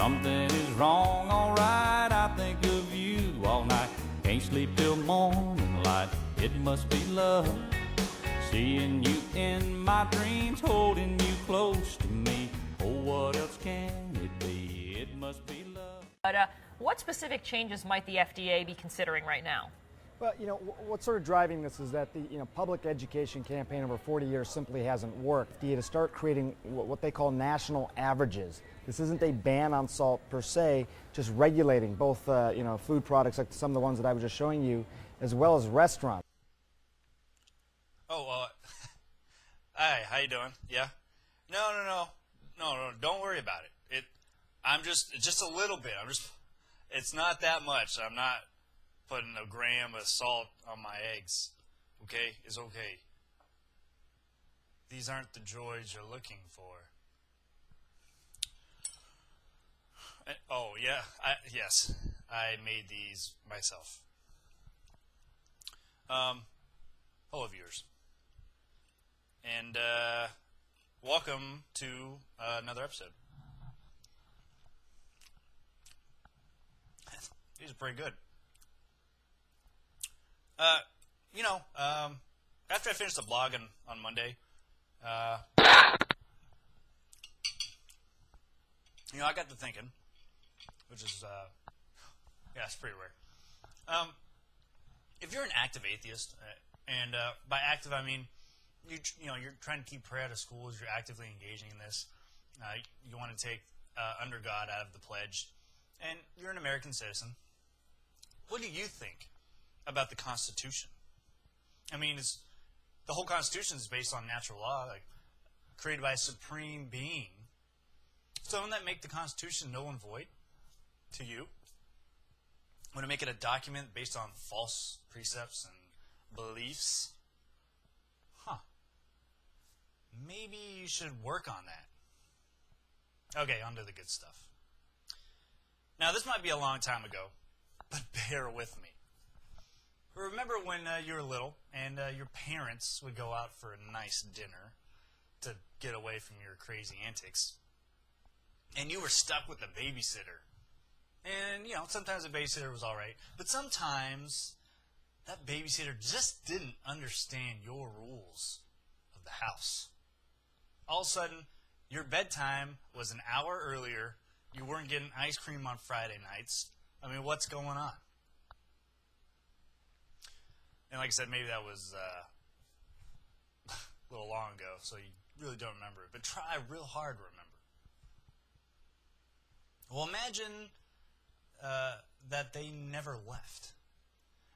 something is wrong, alright. I think of you all night. Can't sleep till morning light. It must be love. Seeing you in my dreams, holding you close to me. Oh, what else can it be? It must be love. But what specific changes might the FDA be considering right now? Well, what's sort of driving this is that the public education campaign over 40 years simply hasn't worked. To start creating what they call national averages. This isn't a ban on salt per se, just regulating both food products like some of the ones that I was just showing you, as well as restaurants. Oh, hi, how you doing? Yeah? No, don't worry about it. It's just a little bit. It's not that much. I'm not putting a gram of salt on my eggs. Okay? It's okay. These aren't the droids you're looking for. Oh, yeah. Yes. I made these myself. Hello, viewers. And, welcome to another episode. These are pretty good. After I finished the blog on Monday, I got to thinking, which is, it's pretty rare. If you're an active atheist, and by active I mean you're trying to keep prayer out of schools, you're actively engaging in this, you want to take under God out of the pledge, and you're an American citizen, what do you think about the Constitution? I mean, the whole Constitution is based on natural law, like created by a supreme being. So wouldn't that make the Constitution null and void to you? Would it make it a document based on false precepts and beliefs? Maybe you should work on that. Okay, on to the good stuff. Now, this might be a long time ago, but bear with me. Remember when you were little and your parents would go out for a nice dinner to get away from your crazy antics, and you were stuck with a babysitter. And, sometimes the babysitter was all right, but sometimes that babysitter just didn't understand your rules of the house. All of a sudden, your bedtime was an hour earlier. You weren't getting ice cream on Friday nights. I mean, what's going on? And like I said, maybe that was a little long ago, so you really don't remember it. But try real hard to remember. Well, imagine that they never left.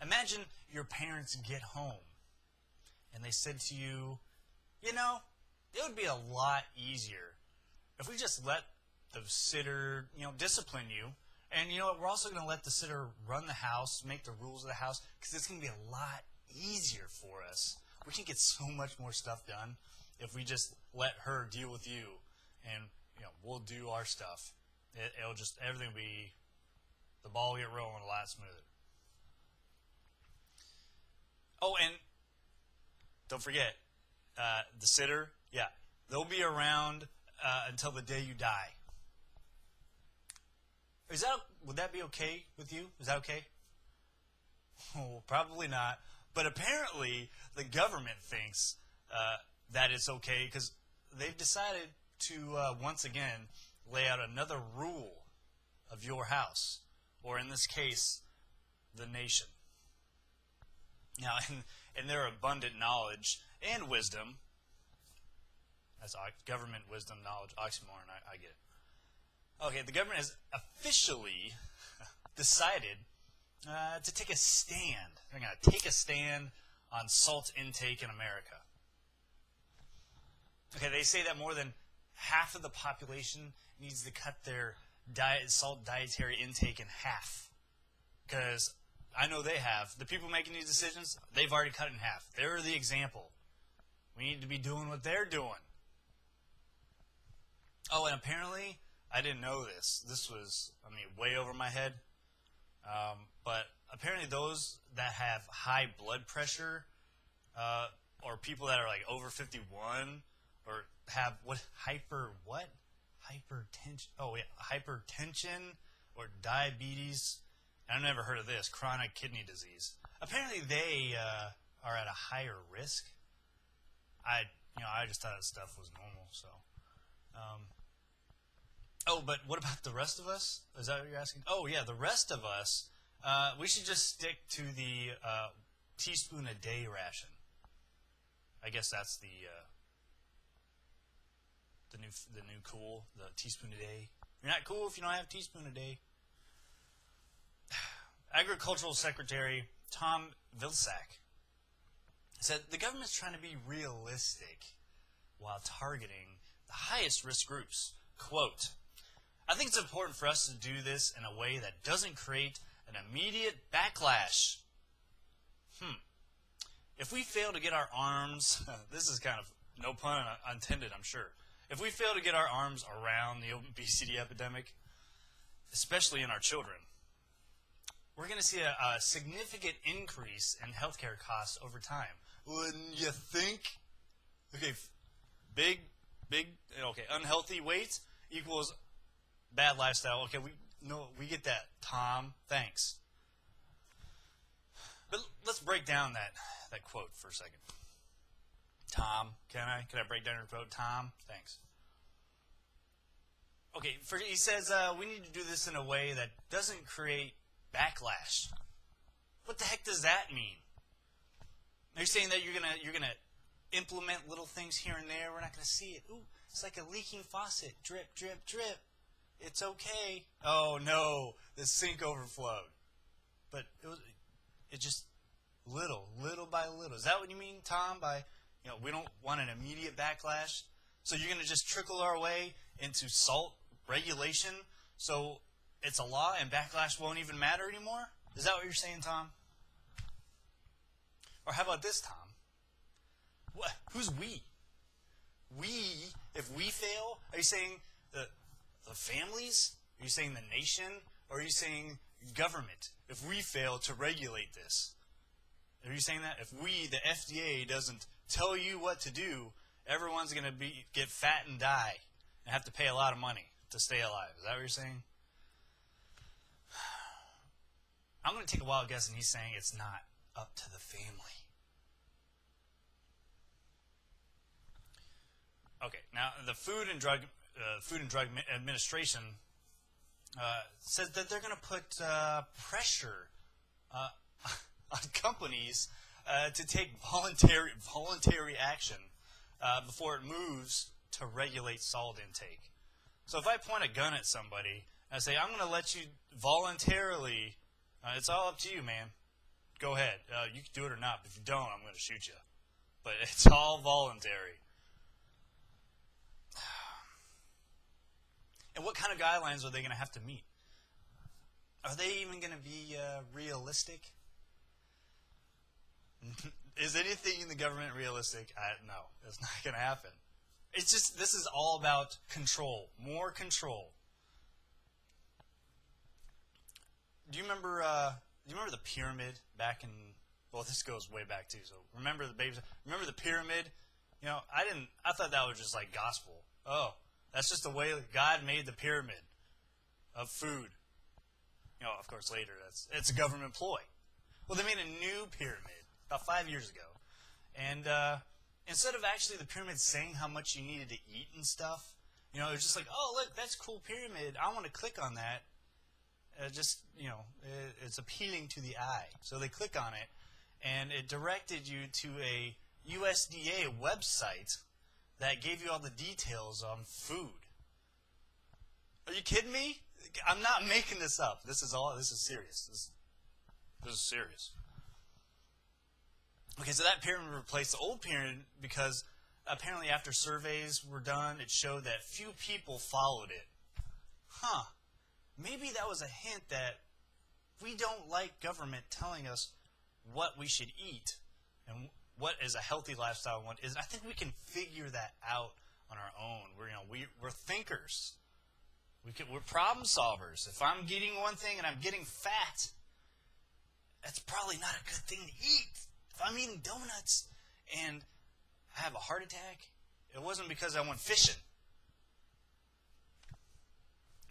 Imagine your parents get home and they said to you, it would be a lot easier if we just let the sitter, discipline you. And we're also going to let the sitter run the house, make the rules of the house, because it's going to be a lot easier for us. We can get so much more stuff done if we just let her deal with you, and we'll do our stuff. Everything will be, the ball will get rolling a lot smoother. Oh, and don't forget, the sitter, they'll be around until the day you die. Would that be okay with you? Is that okay? Oh, probably not. But apparently, the government thinks that it's okay because they've decided to once again lay out another rule of your house, or in this case, the nation. Now, in their abundant knowledge and wisdom, that's government, wisdom, knowledge, oxymoron, I get it. Okay, the government has officially decided to take a stand. They're going to take a stand on salt intake in America. Okay, they say that more than half of the population needs to cut their salt dietary intake in half. Because I know they have. The people making these decisions, they've already cut it in half. They're the example. We need to be doing what they're doing. Oh, and apparently, I didn't know this. This was, way over my head. But apparently those that have high blood pressure, or people that are like over 51, or have hypertension, hypertension. Oh, yeah, hypertension or diabetes. I've never heard of this, chronic kidney disease. Apparently they are at a higher risk. I just thought that stuff was normal. So, oh, but what about the rest of us? Is that what you're asking? Oh, yeah, the rest of us, we should just stick to the teaspoon a day ration. I guess that's the new cool, the teaspoon a day. You're not cool if you don't have a teaspoon a day. Agricultural Secretary Tom Vilsack said the government's trying to be realistic while targeting the highest risk groups. Quote, I think it's important for us to do this in a way that doesn't create an immediate backlash. If we fail to get our arms, this is kind of no pun intended, I'm sure. If we fail to get our arms around the obesity epidemic, especially in our children, we're going to see a significant increase in healthcare costs over time. Wouldn't you think? Okay, unhealthy weight equals bad lifestyle. Okay, we get that, Tom. Thanks. But let's break down that quote for a second. Tom, can I break down your quote? Tom, thanks. Okay, he says we need to do this in a way that doesn't create backlash. What the heck does that mean? Are you saying that you're gonna implement little things here and there? We're not gonna see it. Ooh, it's like a leaking faucet. Drip, drip, drip. It's okay. Oh no, the sink overflowed. But it just little by little. Is that what you mean, Tom? By we don't want an immediate backlash. So you're gonna just trickle our way into salt regulation. So it's a law and backlash won't even matter anymore? Is that what you're saying, Tom? Or how about this, Tom? What? Who's we? We, if we fail, are you saying the families? Are you saying the nation? Or are you saying government? If we fail to regulate this? Are you saying that? If we, the FDA, doesn't tell you what to do, everyone's going to get fat and die and have to pay a lot of money to stay alive. Is that what you're saying? I'm going to take a wild guess, and he's saying it's not up to the family. Okay, now the Food and Drug Administration says that they're going to put pressure on companies to take voluntary action before it moves to regulate salt intake. So if I point a gun at somebody and say, I'm going to let you voluntarily, it's all up to you, man. Go ahead. You can do it or not. But if you don't, I'm going to shoot you. But it's all voluntary. And what kind of guidelines are they going to have to meet? Are they even going to be realistic? Is anything in the government realistic? No, it's not going to happen. It's just, this is all about control, more control. Do you remember the pyramid back in, well, this goes way back too, so remember the pyramid? I thought that was just like gospel. Oh, that's just the way God made the pyramid of food. Of course later it's a government ploy. Well, they made a new pyramid about 5 years ago. And instead of actually the pyramid saying how much you needed to eat and stuff, it was just like, oh, look, that's a cool pyramid. I want to click on that. It's appealing to the eye. So they click on it, and it directed you to a USDA website that gave you all the details on food. Are you kidding me? I'm not making this up. This is serious. This is serious. Okay, so that pyramid replaced the old pyramid because apparently after surveys were done, it showed that few people followed it. Maybe that was a hint that we don't like government telling us what we should eat and what is a healthy lifestyle and what isn't. I think we can figure that out on our own. We're thinkers. We're problem solvers. If I'm getting one thing and I'm getting fat, that's probably not a good thing to eat. If I'm eating donuts and I have a heart attack, it wasn't because I went fishing.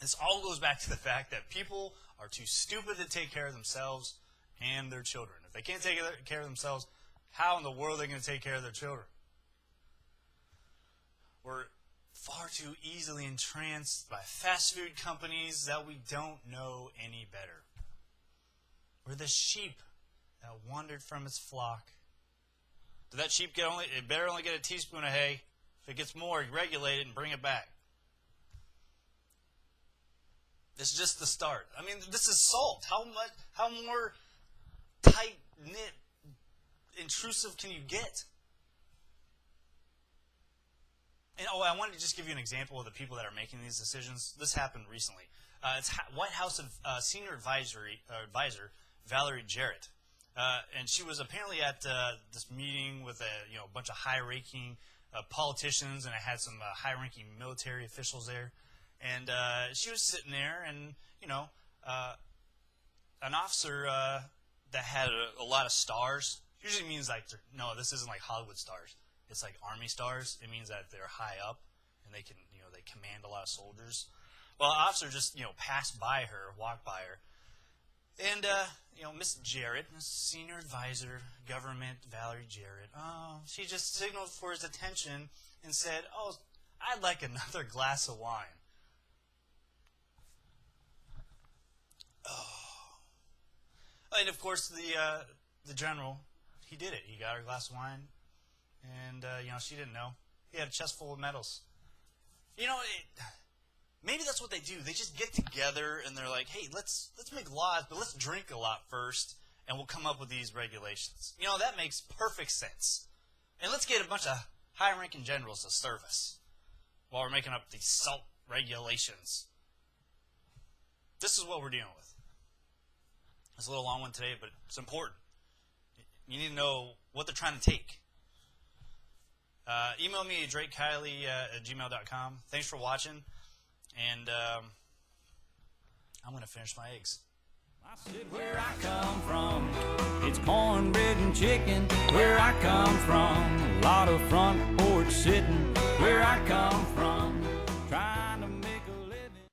This all goes back to the fact that people are too stupid to take care of themselves and their children. If they can't take care of themselves, how in the world are they going to take care of their children? We're far too easily entranced by fast food companies that we don't know any better. We're the sheep that wandered from its flock. Did that sheep it better only get a teaspoon of hay? If it gets more, regulate it and bring it back. This is just the start. I mean, this is salt. How more tight-knit, intrusive can you get? And I wanted to just give you an example of the people that are making these decisions. This happened recently. It's White House Senior Advisor Valerie Jarrett, and she was apparently at this meeting with a bunch of high-ranking politicians, and it had some high-ranking military officials there. And she was sitting there, and an officer that had a lot of stars. Usually means like, no, this isn't like Hollywood stars. It's like Army stars. It means that they're high up and they can, they command a lot of soldiers. Well, the officer just, passed by her, walked by her. And, Miss Jarrett, Senior Advisor, Government, Valerie Jarrett, she just signaled for his attention and said, "Oh, I'd like another glass of wine." Oh. And, of course, the general, he did it. He got her a glass of wine. And, she didn't know. He had a chest full of medals. Maybe that's what they do. They just get together and they're like, hey, let's make laws, but let's drink a lot first, and we'll come up with these regulations. That makes perfect sense. And let's get a bunch of high-ranking generals to serve us while we're making up these salt regulations. This is what we're dealing with. It's a little long one today, but it's important. You need to know what they're trying to take. Email me at drakekiley@gmail.com. Thanks for watching, and I'm going to finish my eggs. I said where I come from, it's cornbread and chicken. Where I come from, a lot of front porch sitting. Where I come from.